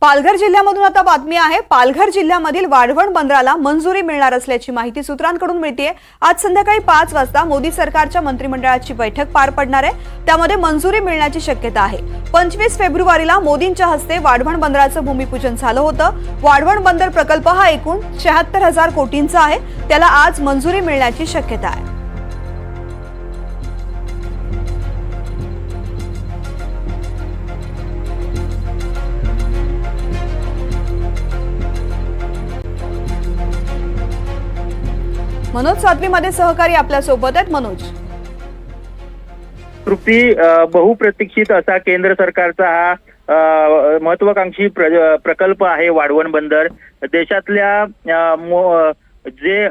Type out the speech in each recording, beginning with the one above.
पालघर जिल्ह्यामधून आता बातमी आहे। पालघर जिल्ह्यामधील वाढवण बंदराला मंजुरी मिळणार असल्याची माहिती सूत्रांकडून मिळतेय। आज संध्याकाळी 5 वाजता मोदी सरकारच्या मंत्रिमंडळाची बैठक पार पडणार आहे, त्यामध्ये मंजुरी मिळण्याची शक्यता आहे। 25 फेब्रुवारीला मोदींच्या हस्ते वाढवण बंदराचं भूमिपूजन झालं होतं। वाढवण बंदर प्रकल्प हा एकूण 76,000 कोटींचा आहे, त्याला आज मंजुरी मिळण्याची शक्यता आहे। मनोज सातवी मध्ये सहकारी आपल्या सोबत आहेत। मनोज, तृप्ती, बहुप्रतीक्षित असा केंद्र सरकारचा हा महत्वाकांक्षी प्रकल्प आहे वाढवण बंदर। देशातल्या जे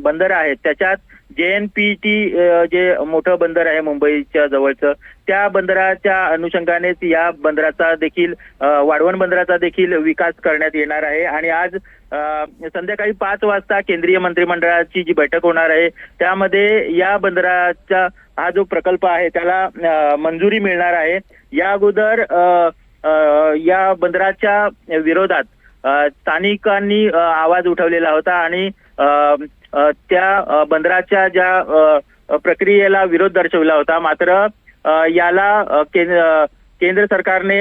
बंदर आहेत त्याच्यात JNPT जे मोठं बंदर आहे मुंबईच्या जवळचं, त्या बंदराच्या अनुषंगानेच या बंदराचा देखील वाढवण बंदराचा देखील विकास करण्यात येणार आहे। आणि आज संध्याकाळी 5 वाजता केंद्रीय मंत्रिमंडळाची जी बैठक होणार आहे त्यामध्ये या बंदराचा हा जो प्रकल्प आहे त्याला मंजुरी मिळणार आहे। या अगोदर या बंदराच्या विरोधात स्थानिकांनी आवाज उठवलेला होता आणि त्या बंदराच्या ज्या प्रक्रियेला विरोध दर्शवला होता। मात्र याला केंद्र सरकारने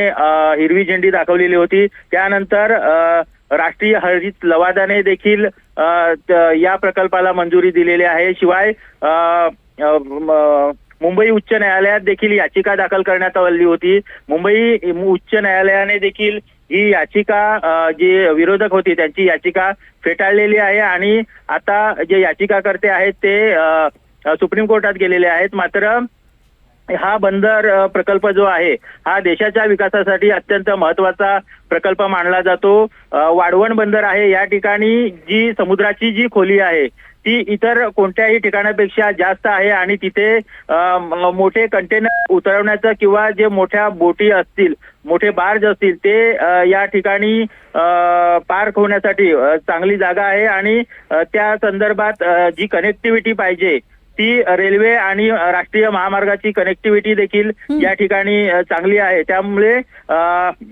हिरवी झेंडी दाखवलेली होती। त्यानंतर राष्ट्रीय हरित लवादाने देखील या प्रकल्पाला मंजुरी दिलेली आहे। शिवाय मुंबई उच्च न्यायालयात देखील याचिका दाखल करण्यात आली होती। मुंबई उच्च न्यायालयाने देखील ही याचिका जी विरोधक होती त्यांची याचिका फेटाळलेली आहे आणि आता जे याचिकाकर्ते आहेत ते सुप्रीम कोर्टात गेलेले आहेत। मात्र हा बंदर प्रकल्प जो आहे हा देशाच्या विकासासाठी अत्यंत महत्वाचा प्रकल्प मानला जातो। वाढवण बंदर आहे, या ठिकाणी जी समुद्राची जी खोली आहे ती इतर कोणत्याही ठिकाणापेक्षा जास्त आहे आणि तिथे मोठे कंटेनर उतरवण्याचं किंवा जे मोठ्या बोटी असतील, मोठे बार्ज असतील ते या ठिकाणी पार्क होण्यासाठी चांगली जागा आहे। आणि त्या संदर्भात जी कनेक्टिव्हिटी पाहिजे ती रेल्वे आणि राष्ट्रीय महामार्गाची कनेक्टिव्हिटी देखील या ठिकाणी चांगली आहे। त्यामुळे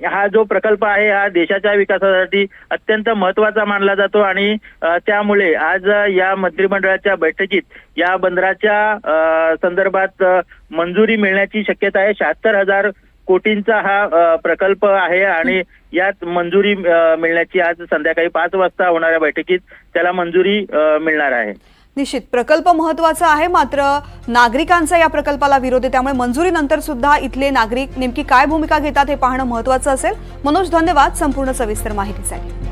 हा जो प्रकल्प आहे हा देशाच्या विकासासाठी अत्यंत महत्वाचा मानला जातो आणि त्यामुळे आज या मंत्रिमंडळाच्या बैठकीत या बंदराच्या संदर्भात मंजुरी मिळण्याची शक्यता आहे। 76,000 कोटींचा हा प्रकल्प आहे आणि यात मंजुरी मिळण्याची आज संध्याकाळी 5 वाजता होणाऱ्या बैठकीत त्याला मंजुरी मिळणार आहे। निश्चित प्रकल्प महत्त्वाचा आहे, मात्र नागरिकांचा या प्रकल्पाला विरोध आहे, त्यामुळे मंजुरीनंतर सुद्धा इथले नागरिक नेमकी काय भूमिका घेतात हे पाहणं महत्त्वाचं असेल। मनोज, धन्यवाद संपूर्ण सविस्तर माहितीसाठी।